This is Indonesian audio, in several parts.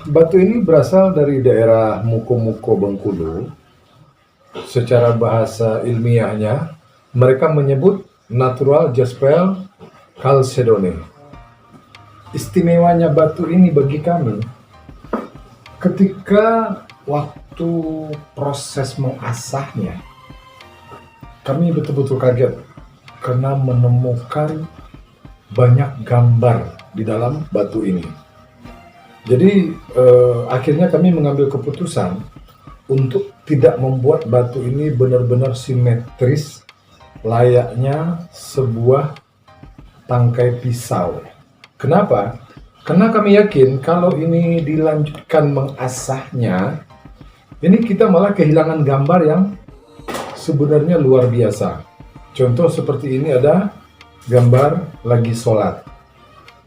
Batu ini berasal dari daerah Muko-Muko Bengkulu. Secara bahasa ilmiahnya, mereka menyebut natural jasper chalcedony. Istimewanya batu ini bagi kami, ketika waktu proses mengasahnya, kami betul-betul kaget karena menemukan banyak gambar di dalam batu ini. Jadi akhirnya kami mengambil keputusan untuk tidak membuat batu ini benar-benar simetris layaknya sebuah tangkai pisau. Kenapa? Karena kami yakin kalau ini dilanjutkan mengasahnya, ini kita malah kehilangan gambar yang sebenarnya luar biasa. Contoh seperti ini ada gambar lagi sholat.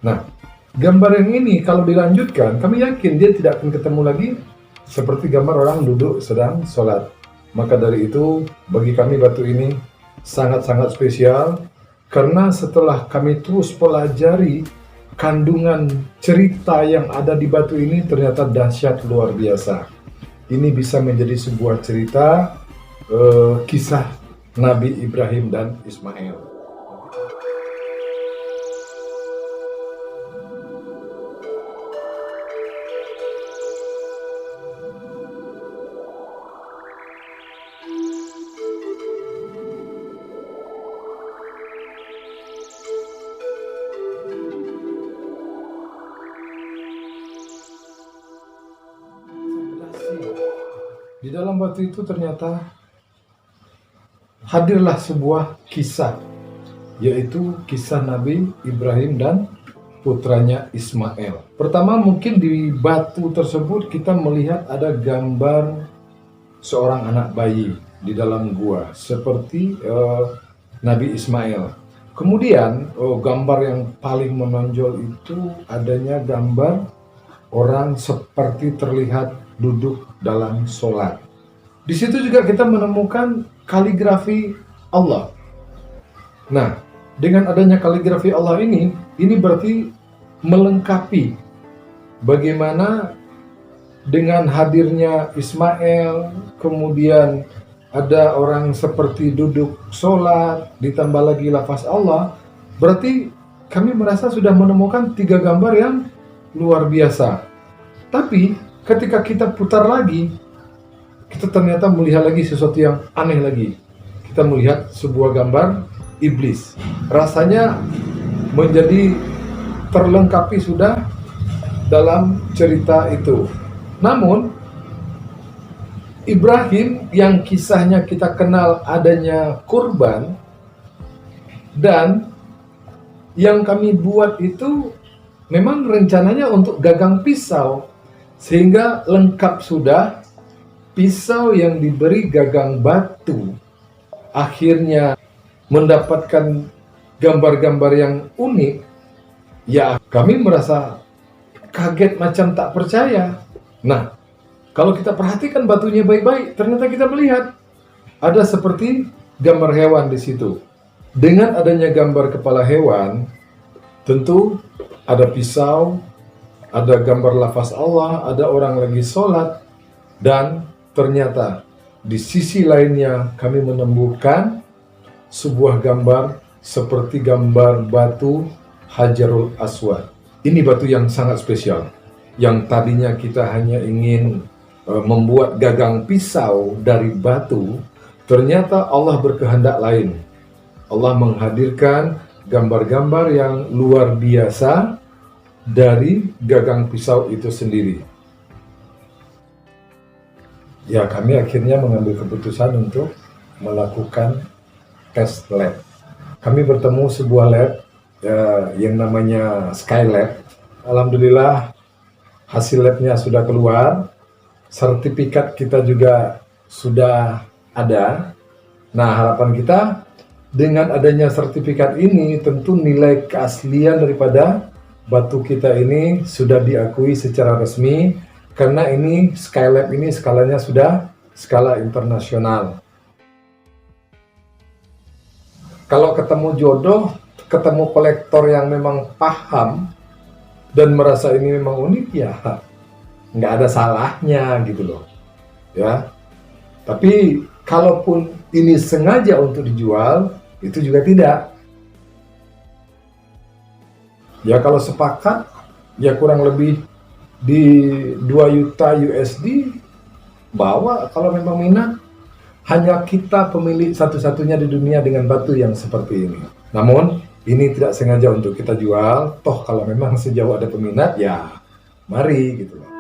Nah, gambar yang ini kalau dilanjutkan, kami yakin dia tidak akan ketemu lagi seperti gambar orang duduk sedang sholat. Maka dari itu, bagi kami batu ini sangat-sangat spesial, karena setelah kami terus pelajari kandungan cerita yang ada di batu ini ternyata dahsyat luar biasa. Ini bisa menjadi sebuah cerita kisah Nabi Ibrahim dan Ismail. Di dalam batu itu ternyata hadirlah sebuah kisah, yaitu kisah Nabi Ibrahim dan putranya Ismail. Pertama, mungkin di batu tersebut kita melihat ada gambar seorang anak bayi di dalam gua, seperti Nabi Ismail. Kemudian gambar yang paling menonjol itu adanya gambar orang seperti terlihat duduk dalam sholat. Di situ juga kita menemukan kaligrafi Allah. Nah, dengan adanya kaligrafi Allah ini berarti melengkapi bagaimana dengan hadirnya Ismail, kemudian ada orang seperti duduk sholat, ditambah lagi lafaz Allah, berarti kami merasa sudah menemukan 3 gambar yang luar biasa. Tapi ketika kita putar lagi, kita ternyata melihat lagi sesuatu yang aneh lagi. Kita melihat sebuah gambar iblis. Rasanya menjadi terlengkapi sudah dalam cerita itu. Namun, Ibrahim yang kisahnya kita kenal adanya kurban, dan yang kami buat itu memang rencananya untuk gagang pisau. Sehingga lengkap sudah, pisau yang diberi gagang batu akhirnya mendapatkan gambar-gambar yang unik. Ya, kami merasa kaget macam tak percaya. Nah, kalau kita perhatikan batunya baik-baik, ternyata kita melihat ada seperti gambar hewan di situ. Dengan adanya gambar kepala hewan, tentu ada pisau, ada gambar lafaz Allah, ada orang lagi sholat, dan ternyata di sisi lainnya kami menemukan sebuah gambar seperti gambar batu Hajarul Aswad. Ini batu yang sangat spesial, yang tadinya kita hanya ingin membuat gagang pisau dari batu, ternyata Allah berkehendak lain. Allah menghadirkan gambar-gambar yang luar biasa dari gagang pisau itu sendiri. Ya, kami akhirnya mengambil keputusan untuk melakukan tes lab. Kami bertemu sebuah lab yang namanya Skylab. Alhamdulillah hasil labnya sudah keluar, sertifikat kita juga sudah ada. Nah, harapan kita dengan adanya sertifikat ini tentu nilai keaslian daripada batu kita ini sudah diakui secara resmi, karena ini Skylab ini skalanya sudah skala internasional. Kalau ketemu jodoh, ketemu kolektor yang memang paham dan merasa ini memang unik, ya nggak ada salahnya gitu loh ya. Tapi kalaupun ini sengaja untuk dijual, itu juga tidak. Ya kalau sepakat, ya kurang lebih di 2 juta USD, bawa kalau memang minat. Hanya kita pemilik satu-satunya di dunia dengan batu yang seperti ini. Namun, ini tidak sengaja untuk kita jual. Toh kalau memang sejauh ada peminat, ya mari gitu loh.